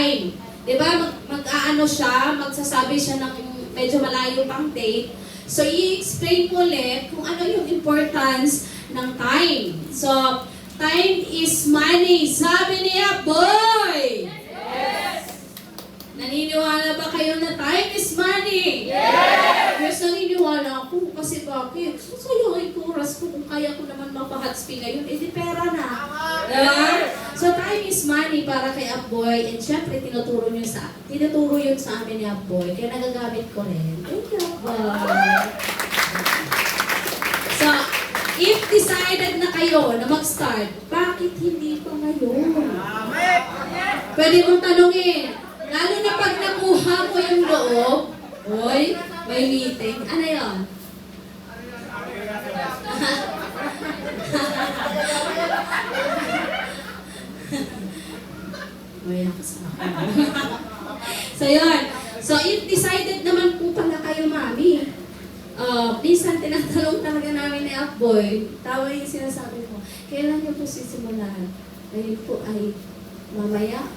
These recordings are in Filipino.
time. Diba? Mag-aano siya, magsasabi siya ng medyo malayo pang date. So, i-explain ko ulit kung ano yung importance ng time. So, time is money. Sabi niya, boy! Yes! Naniniwala ba kayo na time is money? Yes! Yes, naniniwala ako. Kasi bakit? Sayang ko oras ko kung kaya ko naman mapahatspi ngayon. Eh, di pera na. Diba? So, time is money para kay Apboy. And syempre, tinuturo yun sa amin ni Apboy. Kaya nagagamit ko rin. Thank you, Apboy. So, if decided na kayo na mag-start, bakit hindi pa ngayon? Pwede mong tanungin. Lalo na pag nakuha mo yung loob, oy, may meeting. Ano yun? So, yun. So, if decided naman po pala kayo, mami, minsan tinatanong talaga namin ni Apboy, tawa yung sinasabi ko, kailan niyo po sisimulan? Ngayon po ay mamaya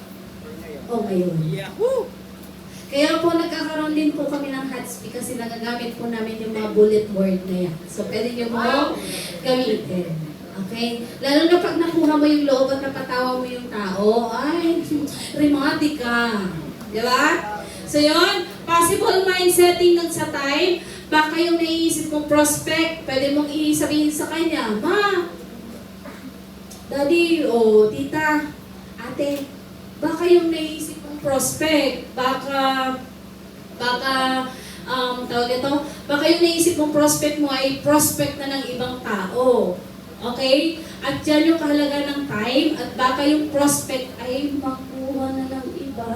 o ngayon? Yahoo! Kaya po nagkakaroon din po kami ng Hatspi kasi nagagamit po namin yung mga bullet board na yan. So, pwede niyo mo gamitin. Okay? Lalo na pag nakuha mo yung loob at napatawa mo yung tao, ay, remati ka. Di ba? So, yun. Possible mind setting ng sa time. Baka yung naiisip mong prospect, pwede mong isabihin sa kanya, Ma, Daddy, o Tita, Ate, baka yung naiisip mong prospect, baka tawag ito, baka yung naisip mong prospect mo ay prospect na ng ibang tao. Okay? At yan yung kahalaga ng time at baka yung prospect ay makuha na ng iba.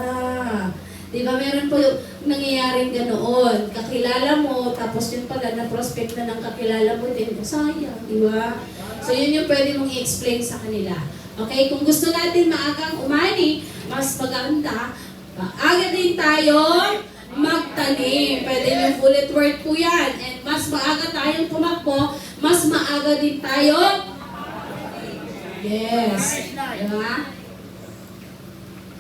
Diba? Meron po yung nangyayaring ganoon. Kakilala mo, tapos yun pala na prospect na ng kakilala mo din. Sayang, diba? So yun yung pwede mong i-explain sa kanila. Okay? Kung gusto natin maagang umani, mas maganda, maaga din tayo magtanim. Pwede yung bullet word po yan. And mas maaga tayong tumakbo, mas maaga din tayo. Yes. Diba?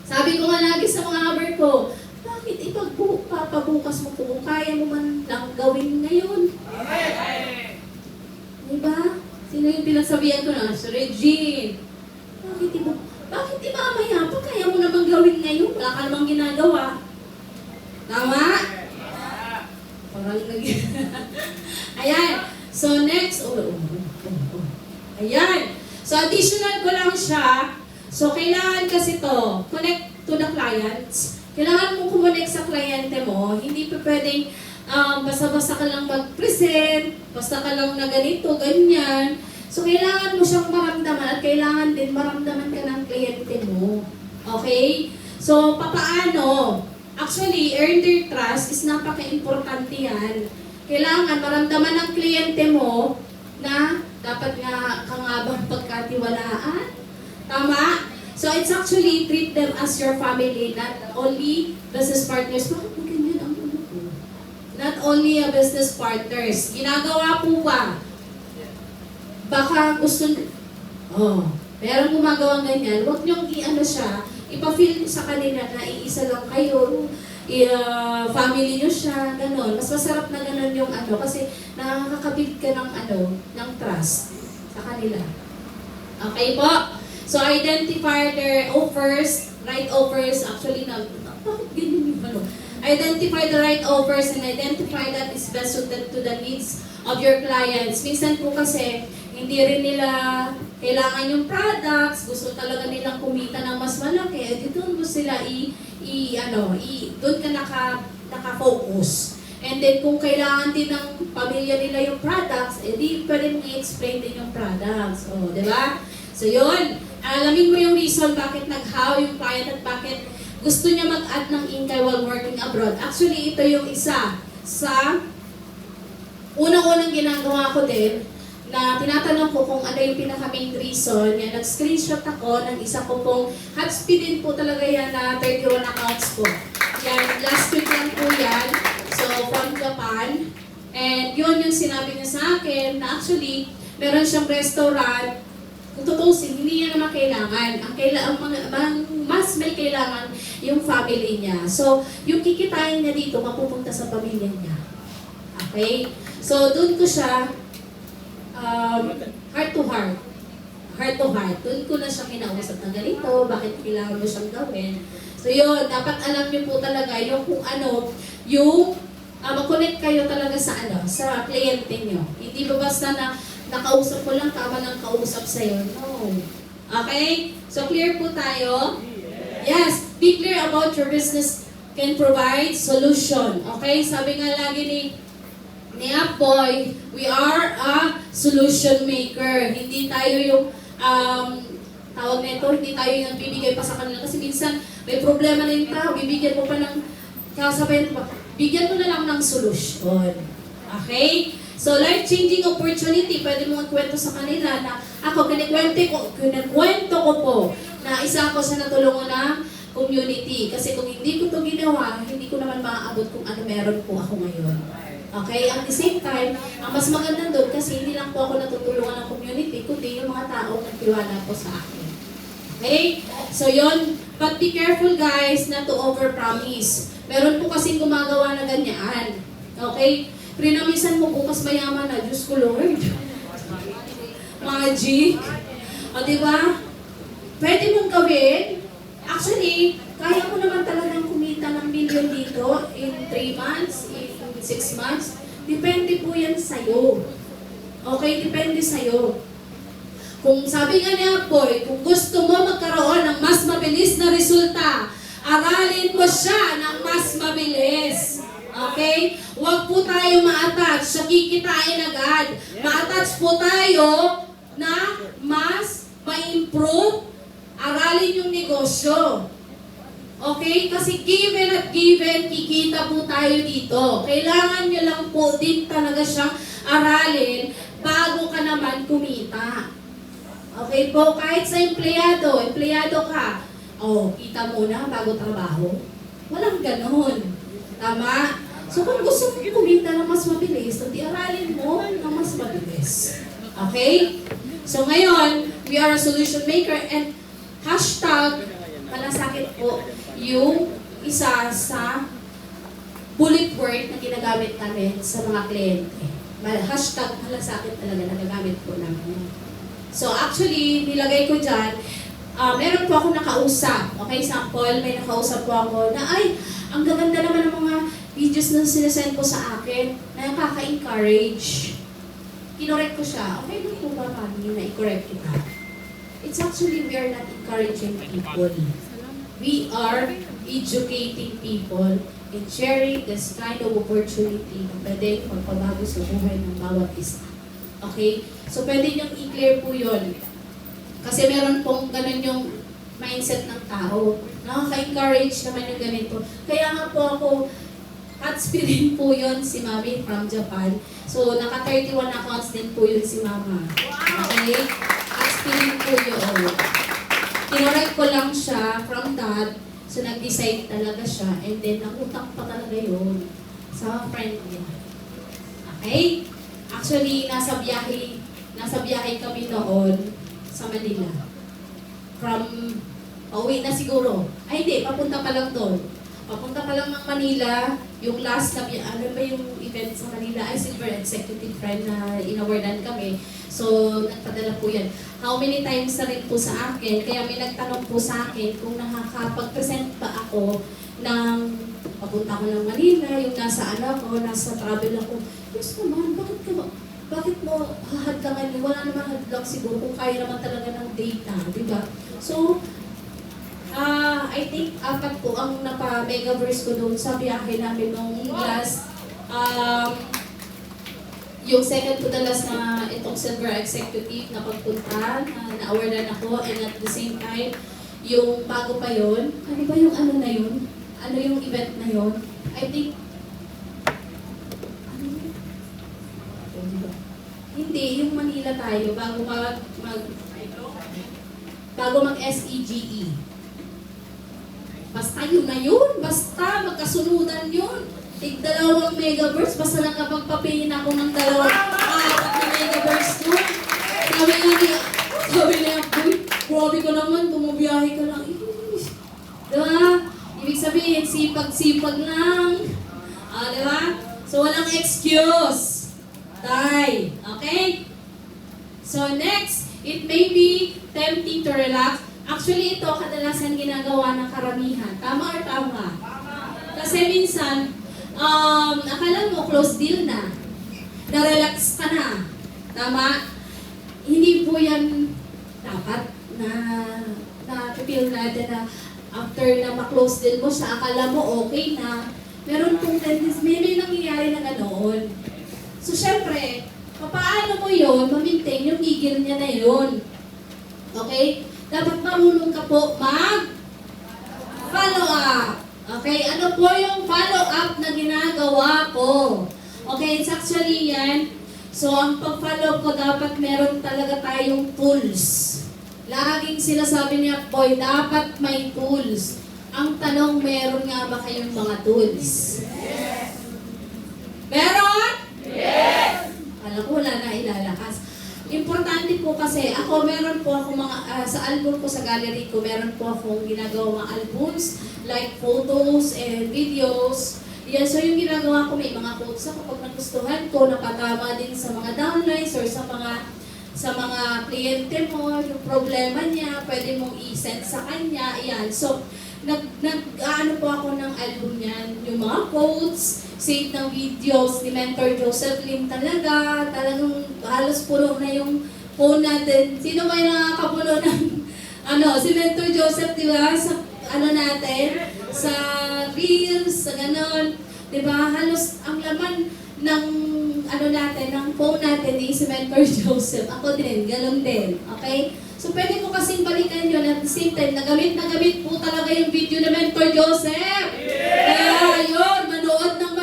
Sabi ko nga lagi sa mga haber ko, bakit ipapabukas mo po kung kaya mo man lang gawin ngayon? Diba? Sino yung pinagsabihan ko na? Si Regine. Bakit di mamaya pa kaya mo namang gawin ngayon? Wala ka namang ginagawa. Tama? Parang Ayan. So next, Ayan. So additional ko lang siya. So kailangan kasi to, connect to the clients. Kailangan mo kumonek sa kliyente mo. Hindi pa pwedeng basta-basta ka lang mag-present, basta ka lang na ganito, ganyan. So, kailangan mo siyang maramdaman at kailangan din maramdaman ka ng kliyente mo. Okay? So, papaano? Actually, earn their trust is napaka-importante yan. Kailangan maramdaman ng kliyente mo na dapat nga kangabang pagkatiwalaan. Tama? So, it's actually treat them as your family, not only business partners. Bakit mo ganyan ang ulo ko? Not only a business partners. Ginagawa po ba? Baka gusto, meron gumagawang ganyan, huwag niyong i-ano siya, ipa-feel sa kanila na iisa lang kayo, family niyo siya, gano'n. Mas masarap na gano'n yung ano, kasi nakakabit ka ng ng trust sa kanila. Okay po? So, identify their offers, right offers, actually, bakit ganyan yung Identify the right offers and identify that is best suited to the needs of your clients. Minsan po kasi, hindi rin nila kailangan yung products, gusto talaga nilang kumita ng mas malaki, eh doon mo sila doon ka naka-focus. And then kung kailangan din ng pamilya nila yung products, eh di pwede mong i-explain din yung products. O, di ba? So yun, alamin mo yung reason bakit nag-how yung client at bakit gusto niya mag-add ng income while working abroad. Actually, ito yung isa sa unang-unang ginagawa ko din na tinatanong ko kung ano yung pinaka-main reason. Yan, nag-screenshot ako ng isa ko pong Hatspi din po talaga yan na 31 accounts po. Yan, last week lang po yan. So, from Japan. And yun yung sinabi niya sa akin na actually, meron siyang restaurant. Kung tutusin, hindi niya naman kailangan. Ang mas may kailangan yung family niya. So, yung kikitain niya dito, mapupunta sa pamilya niya. Okay? So, doon ko siya, heart to heart. Heart to heart. Doon ko na siya kinausap na ganito, bakit kailangan mo siyang gawin. So, yun, dapat alam niyo po talaga yung kung ano, yung mag-connect kayo talaga sa kliyente niyo. Hindi ba basta na nakausap mo lang, tama ng kausap sa'yo? No. Okay? So, clear po tayo? Yes. Be clear about your business can provide solution. Okay? Sabi nga lagi ni Apoy, we are a solution maker. Hindi tayo yung, tawag nito, hindi tayo yung nagbibigay pa sa kanila. Kasi minsan, may problema na yung tao, bibigyan mo pa ng, kasabayan mo pa, bigyan mo na lang ng solusyon. Okay? So, life-changing opportunity, pwede mo magkwento sa kanila na ako, kinikwento ko po na isa ako sa natulungan ng community. Kasi kung hindi ko ito ginawa, hindi ko naman maaabot kung ano meron po ako ngayon. Okay? At the same time, ang mas maganda doon kasi hindi lang po ako natutulungan ng community, kundi yung mga taong nagtiwala po sa akin. Okay? So, yon. But be careful guys not to overpromise. Meron po kasing gumagawa na ganyan. Okay? Prinamisan mo bukas mayaman na, Diyos ko Lord. Magic. O diba? Pwede mong gawin. Actually, kaya ko naman talagang kumita ng million dito in 3 months, in 6 months. Depende po yan sa'yo. Okay? Depende sa'yo. Kung sabi nga ni Apoy, kung gusto mo magkaroon ng mas mabilis na resulta, aralin mo siya ng mas mabilis. Okay? Huwag po tayo ma-attach sa kikitain agad. Ma-attach po tayo na mas ma-improve, aralin yung negosyo. Okay? Kasi given at given, kikita po tayo dito. Kailangan nyo lang po din talaga siyang aralin bago ka naman kumita. Okay po? Kahit sa empleyado ka. Oh, kita muna bago trabaho. Walang ganon. Tama? So kung gusto mo kumita ng mas mabilis, hindi aralin mo ng mas mabilis. Okay? So ngayon, we are a solution maker and hashtag malasakit po yung isa sa bullet word na ginagamit namin sa mga kliyente. Hashtag malasakit talaga nagagamit po namin. So actually, nilagay ko dyan, meron po ako nakausap. Okay, sample, may nakausap po ako na, ay, ang gaganda naman ng mga videos na sinesend po sa akin na nakaka-encourage. Kinorek ko siya. Okay na po ba kami na i-correct kita? It's actually, we are not encouraging people. We are educating people and sharing this kind of opportunity na pwede magpabago sa buhay ng bawat isa. Okay? So, pwede niyong i-clear po yun. Kasi meron pong ganun yung mindset ng tao. Nakaka-encourage naman yung ganito. Kaya nga po ako, hotspin po yun si Mami from Japan. So, naka-31 accounts din po yun si Mama. Okay? Hotspin po yun. Kinorek ko lang siya from that. So, nag-decide talaga siya. And then, nakutang pa talaga yun sa friend niya. Okay? Actually, nasa biyahe kami noon sa Manila. Pauwi na siguro. Ay hindi, papunta pa lang doon. Papunta pa lang ng Manila, yung last na, ano ba yung event sa Manila? Ay, Silver Executive Friend na inawardan kami. So, nagpadala po yan. How many times na rin po sa akin, kaya may nagtanong po sa akin kung nakakapag-present pa ako ng papunta ko ng Manila, yung nasa nasa travel ako. Yes naman, bakit mo hahadlangan yun? Wala naman hadlang siguro kung kaya naman talaga ng data, di ba? So, I think 4 po ang napa-megaverse ko doon sa biyahe namin nung last, yung second to the last na itong Silver Executive na pagpunta, na-awardan ako, and at the same time, yung bago pa yun, ano ba yung ano na yun? Ano yung event na yun? I think, hindi, yung Manila tayo, bago mag-SEGE. Basta yun na yun, basta magkasunudan yun. Tig-2 megaverse, basta nakapagpapayin ako ng 2 na megaverse nun. Sabi niya, boy, grabe ko naman, bumabiyahe ka lang. ibig sabihin, sipag-sipag lang. Di ba? So, walang excuse. Tay. Okay? So, next, it may be tempting to relax. Actually, ito kadalasan ginagawa ng karamihan. Tama or tama? Kasi minsan, akala mo close deal na. Na-relax ka na. Tama? Hindi po yan dapat na feel natin na after na ma-close deal mo siya, akala mo okay na. Meron pong tendency, may nangyayari na ganoon. So, syempre, paano mo yun, ma-maintain yung gigil niya na yun. Okay? Dapat marunong ka po mag-follow up. Okay? Ano po yung follow up na ginagawa ko? Okay, it's actually yan. So, ang pag-follow ko, dapat meron talaga tayong tools. Laging sinasabi niya, boy, dapat may tools. Ang tanong, meron nga ba kayong mga tools? Yes! Meron? Yes! Alam ko, wala na ilalakas. Importante po kasi, ako meron po ako mga, sa album ko, sa gallery ko, meron po akong ginagawa mga albums, like photos and videos. Yan, so yung ginagawa ko, may mga quotes ako pag nagustuhan ko, napatama din sa mga downlines or sa mga kliyente mo, yung problema niya, pwede mong i-send sa kanya, yan. So, ano po ako ng album niyan, yung mga quotes, save ng videos ni Mentor Joseph Lim talagang halos puro na yung phone natin. Sino ba yung nakakapuno ng, si Mentor Joseph, di ba, sa, natin, sa Reels, sa ganon, di ba, halos ang laman ng, natin, ng phone natin si Mentor Joseph. Ako din, ganon din, okay? So, pwede mo kasing balikan yun at the same time, nagamit po talaga yung video ni Mentor Joseph. Kaya yun, manood ng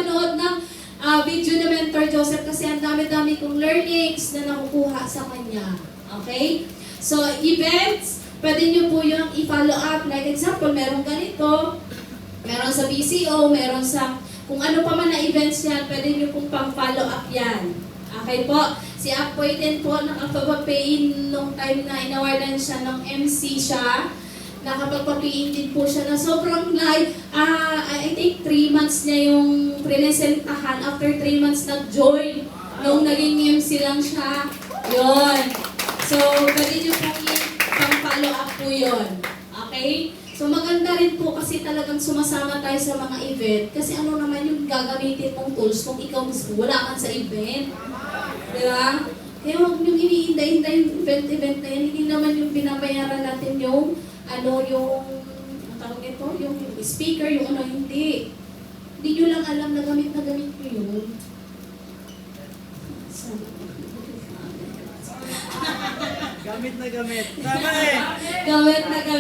video ni Mentor Joseph kasi ang dami-dami kong learnings na nakukuha sa kanya. Okay? So, events, pwede nyo po yung i-follow up. Like example, meron ganito, meron sa BCO, meron sa kung ano pa man na events yan, pwede nyo pong pang-follow up yan. Okay po? Si Apoy din po, nakapagpapain nung time na inawardan siya ng MC siya. Nakapagpapain din po siya na sobrang live. I think 3 months niya yung presentahan. After 3 months nag-join. Nung naging MC lang siya. Yun. So, pwede nyo pong pang-follow up po yun. Okay? So maganda rin po kasi talagang sumasama tayo sa mga event. Kasi ano naman yung gagamitin mong tools kung ikaw mismo wala kang sa event. Di ba? Kaya huwag nyo iniinda-inda yung event na yan. Hindi naman yung binabayaran natin yung ang tawag ito, yung speaker, yung hindi. Hindi nyo lang alam na gamit nyo yun. Gamit na gamit. Tama eh! Gamit na gamit.